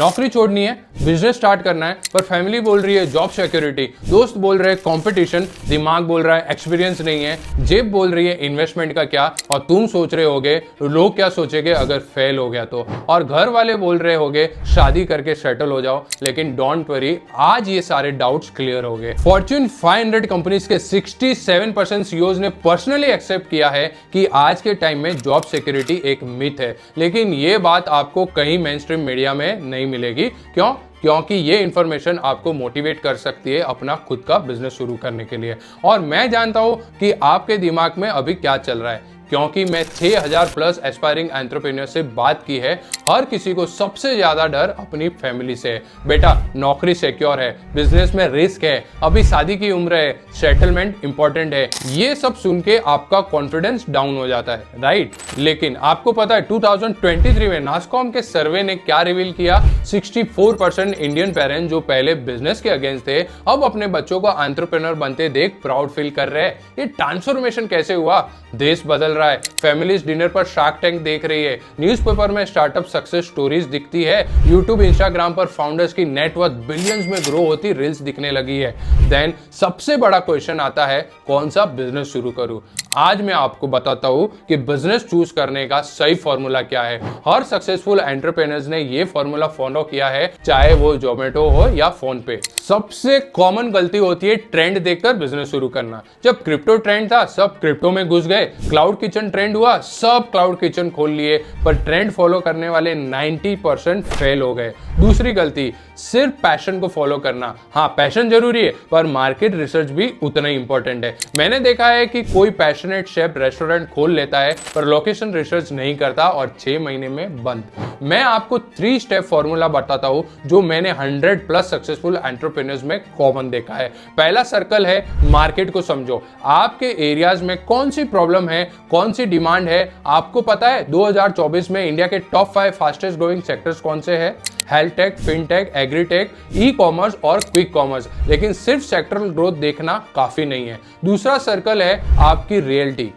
नौकरी छोड़नी है, बिजनेस स्टार्ट करना है, पर फैमिली बोल रही है जॉब सिक्योरिटी, दोस्त बोल रहे हैं कंपटीशन, दिमाग बोल रहा है एक्सपीरियंस नहीं है, जेब बोल रही है इन्वेस्टमेंट का क्या, और तुम सोच रहे होगे लोग क्या सोचेंगे अगर फेल हो गया तो, और घर वाले बोल रहे होगे शादी करके सेटल हो जाओ। लेकिन डोंट वरी, आज ये सारे डाउट्स क्लियर हो गए। फॉर्च्यून 500 कंपनीज के 67% सीईओज ने पर्सनली एक्सेप्ट किया है कि आज के टाइम में जॉब सिक्योरिटी एक मिथ है। लेकिन ये बात आपको कहीं मेनस्ट्रीम मीडिया में नहीं मिलेगी। क्यों? क्योंकि ये इंफॉर्मेशन आपको मोटिवेट कर सकती है अपना खुद का बिजनेस शुरू करने के लिए। और मैं जानता हूं कि आपके दिमाग में अभी क्या चल रहा है, क्योंकि मैं 6000 प्लस एस्पायरिंग एंटरप्रेन्योर से बात की है। हर किसी को सबसे ज्यादा डर अपनी फैमिली से है। बेटा नौकरी सिक्योर है, बिजनेस में रिस्क है, अभी शादी की उम्र है, सेटलमेंट इंपॉर्टेंट है। ये सब सुन के आपका कॉन्फिडेंस डाउन हो जाता है, राइट? लेकिन आपको पता है 2023 में नासकॉम के सर्वे ने क्या रिवील किया? 64% इंडियन पेरेंट्स जो पहले बिजनेस के अगेंस्ट थे, अब अपने बच्चों को एंटरप्रेन्योर बनते देख प्राउड फील कर रहे हैं। ये ट्रांसफॉर्मेशन कैसे हुआ? देश बदल रहा है, फैमिलीज डिनर पर शार्क टैंक देख रही है, न्यूज़पेपर में स्टार्टअप सक्सेस स्टोरीज दिखती है, यूट्यूब इंस्टाग्राम पर फाउंडर्स की नेटवर्थ बिलियंस में ग्रो होती रील्स दिखने लगी है। देन सबसे बड़ा क्वेश्चन आता है, कौन सा बिजनेस शुरू करूं? आज मैं आपको बताता हूं कि बिजनेस चूज करने का सही फॉर्मूला क्या है। हर सक्सेसफुल एंटरप्रेन्योर्स ने ये फॉर्मूला फॉलो किया है, चाहे वो जोमेटो हो या फोन पे। सबसे कॉमन गलती होती है ट्रेंड देखकर बिजनेस शुरू करना। जब क्रिप्टो ट्रेंड था, सब क्रिप्टो में घुस गए। क्लाउड किचन ट्रेंड हुआ, सब क्लाउड किचन खोल लिए, पर ट्रेंड फॉलो करने वाले 90% फेल हो गए। दूसरी गलती, सिर्फ पैशन को फॉलो करना। हाँ, पैशन जरूरी है, पर मार्केट रिसर्च भी उतना ही इंपॉर्टेंट है। मैंने देखा है कि कोई पैशनेट शेफ रेस्टोरेंट खोल लेता है, पर लोकेशन रिसर्च नहीं करता और 6 महीने में बंद। मैं आपको 3 स्टेप फॉर्मूला बताता हूं जो मैंने 100 प्लस सक्सेसफुल एंटरप्रेन्योर्स में कॉमन देखा है। पहला सर्कल है, मार्केट को समझो। आपके एरियाज में कौन सी प्रॉब्लम है, कौन सी डिमांड है? आपको पता है 2024 में इंडिया के टॉप 5 फास्टेस्ट ग्रोइंग सेक्टर्स कौन से हैं? Health take, fintech, agritech, e commerce और क्विक कॉमर्स। लेकिन सिर्फ सेक्टरल ग्रोथ देखना काफी नहीं है। दूसरा सर्कल है आपकी रियलिटी।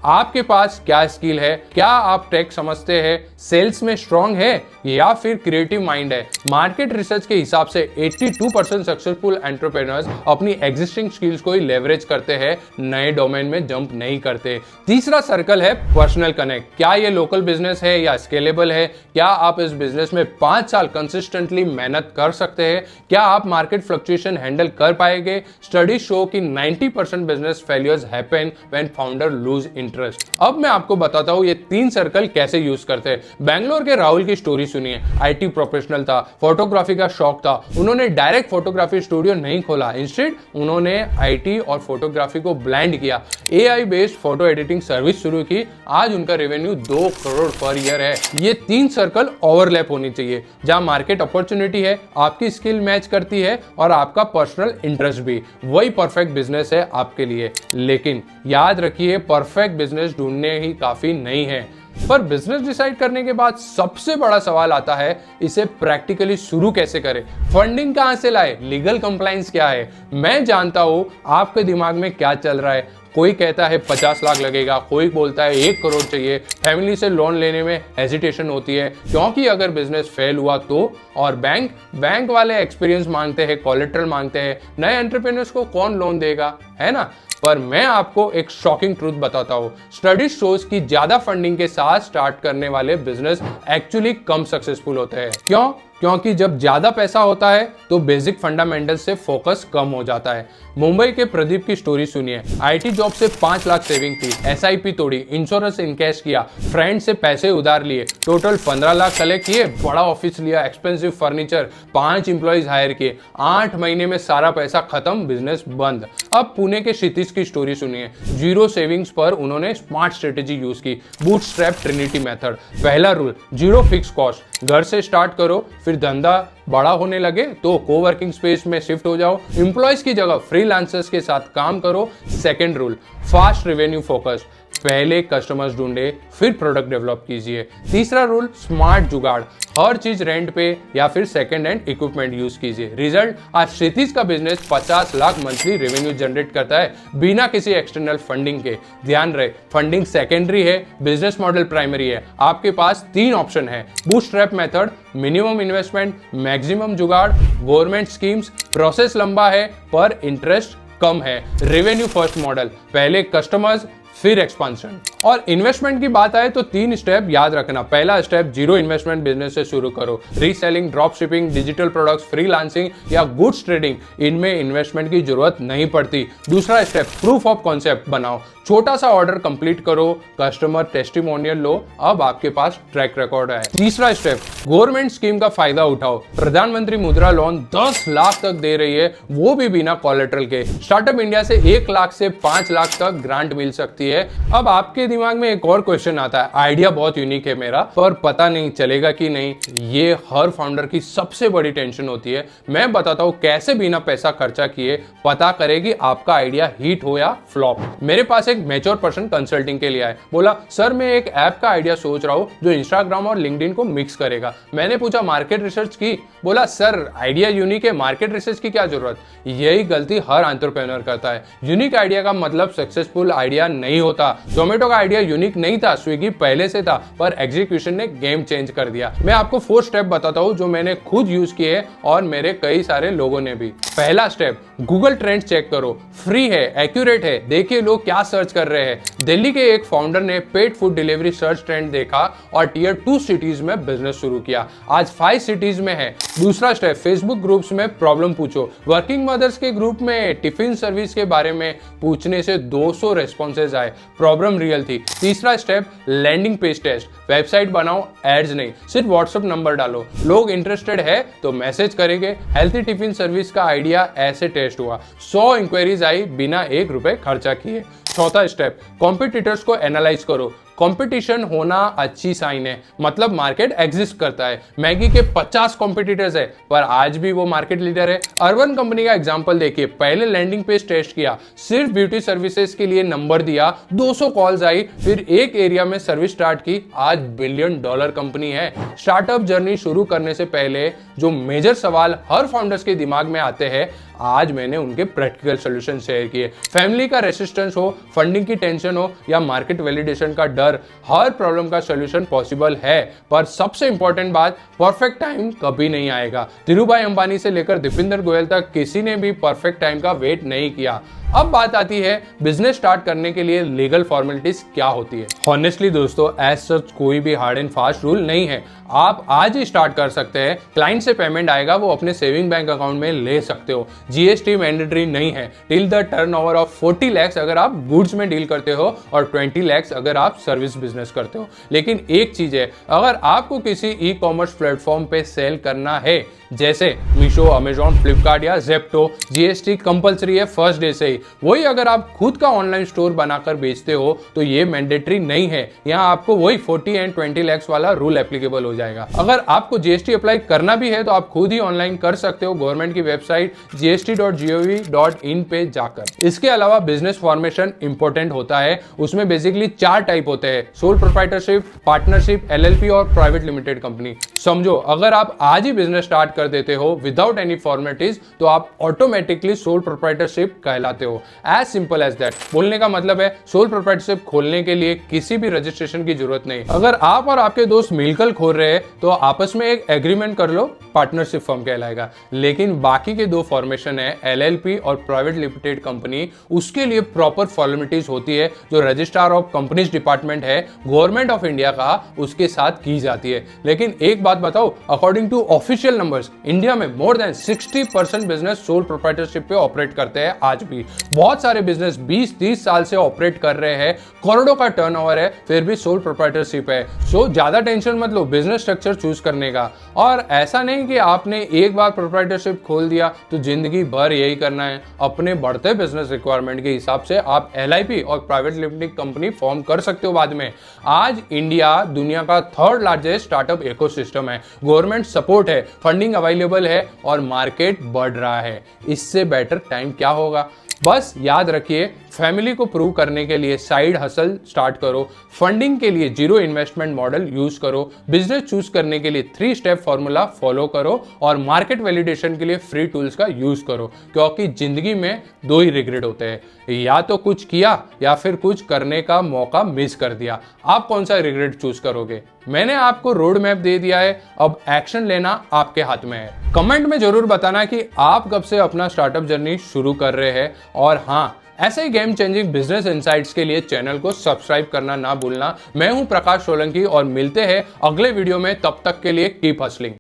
आपके पास क्या स्किल है? क्या आप टेक समझते हैं, सेल्स में स्ट्रांग है, या फिर क्रिएटिव माइंड है? मार्केट रिसर्च के हिसाब से 82% सक्सेसफुल एंटरप्रेन्योर्स अपनी एग्जिस्टिंग स्किल्स को ही लेवरेज करते हैं, नए डोमेन में जंप नहीं करते। तीसरा सर्कल है पर्सनल कनेक्ट। क्या ये लोकल बिजनेस है या स्केलेबल है? क्या आप इस बिजनेस में 5 साल कंसिस्टेंटली मेहनत कर सकते हैं? क्या आप मार्केट फ्लक्चुएशन हैंडल कर पाएंगे? स्टडी शो कि 90% business failures happen when founder loose interest. अब मैं आपको बताता हूं ये 3 सर्कल कैसे यूज करते हैं। बैंगलोर के राहुल की स्टोरी सुनिए। आईटी प्रोफेशनल था, फोटोग्राफी का शौक था। उन्होंने डायरेक्ट फोटोग्राफी स्टूडियो नहीं खोला, इंस्टेड उन्होंने आईटी और फोटोग्राफी को ब्लेंड किया, AI based photo editing service शुरू की। आज उनका रेवेन्यू 2 करोड़ पर ईयर है। ये 3 सर्कल ओवरलैप होनी चाहिए, जहां मार्केट अपॉर्चुनिटी है, आपकी स्किल मैच करती है और आपका पर्सनल इंटरेस्ट भी। वही परफेक्ट बिजनेस है आपके लिए। लेकिन याद रखिए, परफेक्ट बिजनेस ढूंढने ही काफी नहीं है, पर बिजनेस डिसाइड करने के बाद सबसे बड़ा सवाल आता है, इसे प्रैक्टिकली शुरू कैसे करें? फंडिंग कहां से लाए? लीगल कंप्लायंस क्या है? मैं जानता हूं आपके दिमाग में क्या चल रहा है। कोई कहता है 50 लाख लगेगा, कोई बोलता है 1 करोड़ चाहिए। फैमिली से लोन लेने में हेजिटेशन होती है, क्योंकि अगर बिजनेस फेल हुआ तो। और बैंक वाले एक्सपीरियंस मांगते हैं, कोलेटरल मांगते हैं। नए एंटरप्रेन्योर्स को कौन लोन देगा, है ना? पर मैं आपको एक शॉकिंग ट्रूथ बताता हूं। स्टडी शोज की ज्यादा फंडिंग के साथ स्टार्ट करने वाले बिजनेस एक्चुअली कम सक्सेसफुल होते हैं। क्यों? क्योंकि जब ज्यादा पैसा होता है तो बेसिक फंडामेंटल से फोकस कम हो जाता है। मुंबई के प्रदीप की स्टोरी सुनिए। आईटी जॉब से 5 लाख सेविंग थी, एसआईपी तोड़ी, इंश्योरेंस इनकैश किया, फ्रेंड से पैसे उधार लिए, टोटल 15 लाख कलेक्ट किए, बड़ा ऑफिस लिया, एक्सपेंसिव फर्नीचर, 5 एम्प्लॉइज हायर किए। 8 महीने में सारा पैसा खत्म, बिजनेस बंद। अब पुणे के क्षितिज की स्टोरी सुनिए। 0 सेविंग्स पर उन्होंने स्मार्ट स्ट्रेटेजी यूज की, बूटस्ट्रैप ट्रिनिटी मेथड। पहला रूल, 0 फिक्स कॉस्ट। घर से स्टार्ट करो, फिर धंधा बड़ा होने लगे तो कोवर्किंग स्पेस में शिफ्ट हो जाओ, एम्प्लॉयज की जगह फ्रीलांसर्स के साथ काम करो। Second rule, fast revenue focus. पहले कस्टमर्स ढूंढे फिर प्रोडक्ट डेवलप कीजिए। तीसरा रूल, स्मार्ट जुगाड़, हर चीज रेंट पे या फिर सेकंड हैंड इक्विपमेंट यूज कीजिए। रिजल्ट, आज क्षितिज का business 50 lakh monthly revenue generate करता है बिना किसी एक्सटर्नल फंडिंग के। ध्यान रहे, फंडिंग सेकेंडरी है, बिजनेस मॉडल प्राइमरी है। आपके पास 3 ऑप्शन है, bootstrap method, minimum investment, maximum जुगाड़, गवर्नमेंट स्कीम्स, प्रोसेस लंबा है पर इंटरेस्ट कम है, रेवेन्यू फर्स्ट मॉडल, पहले कस्टमर्स फिर एक्सपांशन। और इन्वेस्टमेंट की बात आए तो 3 स्टेप याद रखना। पहला स्टेप, जीरो इन्वेस्टमेंट बिजनेस से शुरू करो। Reselling, drop shipping, digital products, freelancing या गुड्स ट्रेडिंग, इनमें इन्वेस्टमेंट की जरूरत नहीं पड़ती। दूसरा स्टेप, प्रूफ ऑफ कॉन्सेप्ट बनाओ, छोटा सा ऑर्डर कंप्लीट करो, कस्टमर टेस्टिमोनियल लो, अब आपके पास ट्रैक रिकॉर्ड है। तीसरा स्टेप, गवर्नमेंट स्कीम का फायदा उठाओ। प्रधानमंत्री मुद्रा लोन 10 लाख तक दे रही है, वो भी बिना कोलेटरल के। स्टार्टअप इंडिया से 1 लाख से 5 लाख तक ग्रांट मिल सकती है। अब आपके दिमाग में एक और क्वेश्चन आता है, आइडिया बहुत यूनिक है मेरा, पर पता नहीं चलेगा कि नहीं। ये हर फाउंडर की सबसे बड़ी टेंशन होती है। मैं बताता हूं कैसे बिना पैसा खर्चा किए पता करेगी आपका आइडिया हिट हो या फ्लॉप। मेरे पास एक मैच्योर पर्सन कंसल्टिंग के लिए आए, बोला सर मैं एक ऐप का आइडिया सोच रहा हूं जो इंस्टाग्राम और लिंक्डइन को मिक्स करेगा। मैंने पूछा मार्केट रिसर्च की? बोला सर आइडिया यूनिक है, मार्केट रिसर्च की क्या जरूरत। यही गलती हर एंटरप्रेन्योर करता है। यूनिक आइडिया का मतलब सक्सेसफुल आइडिया नहीं होता। जोमेटो का आइडिया यूनिक नहीं था, स्विगी पहले से था, पर एग्जीक्यूशन ने गेम चेंज कर दिया। मैं आपको 4 स्टेप बताता हूं जो मैंने खुद यूज किए और मेरे कई सारे लोगों ने भी। पहला स्टेप, गूगल ट्रेंड चेक करो, फ्री है, एक्यूरेट है, देखिए लोग क्या सर्च कर रहे हैं। दिल्ली के एक फाउंडर ने pet food delivery search trend देखा और टियर 2 सिटीज में बिजनेस शुरू किया, आज 5 सिटीज में है। दूसरा स्टेप, फेसबुक ग्रुप्स में प्रॉब्लम पूछो। वर्किंग मदर्स के ग्रुप में टिफिन सर्विस के बारे में पूछने से 200 रेस्पॉन्सेज आए, प्रॉब्लम रियल थी। तीसरा step, landing page test, website बनाओ, एड्स नहीं, सिर्फ व्हाट्सएप नंबर डालो, लोग इंटरेस्टेड है तो मैसेज करेंगे। हेल्थी टिफिन सर्विस का आइडिया ऐसे टेस्ट हुआ, 100 इंक्वायरीज आई बिना 1 रुपए खर्चा किए। चौथा स्टेप, कॉम्पिटिटर्स को एनालाइज करो। कंपटीशन होना अच्छी साइन है, मतलब मार्केट एग्जिस्ट करता है। मैगी के 50 कॉम्पिटिटर्स है पर आज भी वो मार्केट लीडर है। अर्बन कंपनी का एग्जांपल देखिए, पहले लैंडिंग पेज टेस्ट किया, सिर्फ ब्यूटी सर्विसेज के लिए नंबर दिया, 200 कॉल्स आई, फिर एक एरिया में सर्विस स्टार्ट की, आज $1 बिलियन कंपनी है। स्टार्टअप जर्नी शुरू करने से पहले जो मेजर सवाल हर फाउंडर्स के दिमाग में आते हैं, आज मैंने उनके प्रैक्टिकल सॉल्यूशन शेयर किए। फैमिली का रेसिस्टेंस हो, फंडिंग की टेंशन हो या मार्केट वैलिडेशन का डर, हर प्रॉब्लम का सॉल्यूशन पॉसिबल है। पर सबसे इंपॉर्टेंट बात, परफेक्ट टाइम कभी नहीं आएगा। धीरूभाई अंबानी से लेकर दीपिंदर गोयल तक किसी ने भी परफेक्ट टाइम का वेट नहीं किया। अब बात आती है बिजनेस स्टार्ट करने के लिए लीगल फॉर्मेलिटीज क्या होती है। ऑनेस्टली दोस्तों, एज सच कोई भी हार्ड एंड फास्ट रूल नहीं है। आप आज ही स्टार्ट कर सकते हैं, क्लाइंट से पेमेंट आएगा वो अपने सेविंग बैंक अकाउंट में ले सकते हो। जीएसटी मैंडेटरी नहीं है till the turnover of 40 lakhs अगर आप गुड्स में डील करते हो और 20 lakhs अगर आप सर्विस बिजनेस करते हो। लेकिन एक चीज है, अगर आपको किसी ई कॉमर्स प्लेटफॉर्म पे सेल करना है जैसे मीशो, अमेजॉन, फ्लिपकार्ट या जेप्टो, जीएसटी कंपलसरी है फर्स्ट डे से ही। वही अगर आप खुद का ऑनलाइन स्टोर बनाकर बेचते हो तो ये मैंडेटरी नहीं है। यहाँ आपको वही 40 and 20 lakhs वाला रूल एप्लीकेबल हो जाएगा। अगर आपको जीएसटी अप्लाई करना भी है तो आप खुद ही ऑनलाइन कर सकते हो गवर्नमेंट की वेबसाइट gst.gov.in पे जाकर। इसके अलावा बिजनेस फॉर्मेशन इंपॉर्टेंट होता है, उसमें बेसिकली 4 टाइप होते हैं, सोल प्रोप्राइटरशिप, पार्टनरशिप, एलएलपी और प्राइवेट लिमिटेड कंपनी। समझो, अगर आप आज ही बिजनेस स्टार्ट कर देते हो विदाउट एनी फॉर्मेलिटीज तो आप ऑटोमेटिकली सोल प्रोप्राइटरशिप कहलाते हो। As simple as that. बोलने का मतलब है सोल प्रोप्राइटरशिप खोलने के लिए किसी भी रजिस्ट्रेशन की जरूरत नहीं। अगर आप और आपके दोस्त मिलकर खोल रहे हैं तो आपस में एक एग्रीमेंट कर लो, पार्टनरशिप फर्म कहलाएगा। लेकिन बाकी के 2 फॉर्मेशन है, एलएलपी और प्राइवेट लिमिटेड कंपनी, उसके लिए प्रॉपर फॉर्मेलिटीज होती है जो रजिस्ट्रार ऑफ कंपनीज डिपार्टमेंट है गवर्नमेंट ऑफ इंडिया का, उसके साथ की जाती है। लेकिन एक बात बताओ, according to official numbers India में more than 60% business sole proprietorship पे ऑपरेट करते हैं आज भी। बहुत सारे बिजनेस 20-30 साल से ऑपरेट कर रहे हैं, करोड़ों का टर्नओवर है, फिर भी सोल प्रोप्राइटरशिप है। सो ज्यादा टेंशन मत लो बिजनेस स्ट्रक्चर चूज करने का। और ऐसा नहीं कि आपने एक बार प्रोप्राइटरशिप खोल दिया तो जिंदगी भर यही करना है। अपने बढ़ते बिजनेस रिक्वायरमेंट के हिसाब से आप एलआईपी और प्राइवेट लिमिटेड कंपनी फॉर्म कर सकते हो बाद में। आज इंडिया दुनिया का 3rd लार्जेस्ट स्टार्टअप इकोसिस्टम है, गवर्नमेंट सपोर्ट है, फंडिंग अवेलेबल है और मार्केट बढ़ रहा है। इससे बेटर टाइम क्या होगा। बस याद रखिए, फैमिली को प्रूव करने के लिए साइड हसल स्टार्ट करो, फंडिंग के लिए जीरो इन्वेस्टमेंट मॉडल यूज करो, बिजनेस चूज करने के लिए 3 स्टेप फॉर्मूला फॉलो करो और मार्केट वैलिडेशन के लिए फ्री टूल्स का यूज करो। क्योंकि जिंदगी में 2 ही रिग्रेट होते हैं, या तो कुछ किया या फिर कुछ करने का मौका मिस कर दिया। आप कौन सा रिग्रेट चूज करोगे? मैंने आपको रोड मैप दे दिया है, अब एक्शन लेना आपके हाथ में है। कमेंट में जरूर बताना कि आप कब से अपना स्टार्टअप जर्नी शुरू कर रहे हैं। और हाँ, ऐसे ही गेम चेंजिंग बिजनेस इनसाइट्स के लिए चैनल को सब्सक्राइब करना ना भूलना। मैं हूं प्रकाश सोलंकी और मिलते हैं अगले वीडियो में। तब तक के लिए कीप हसलिंग।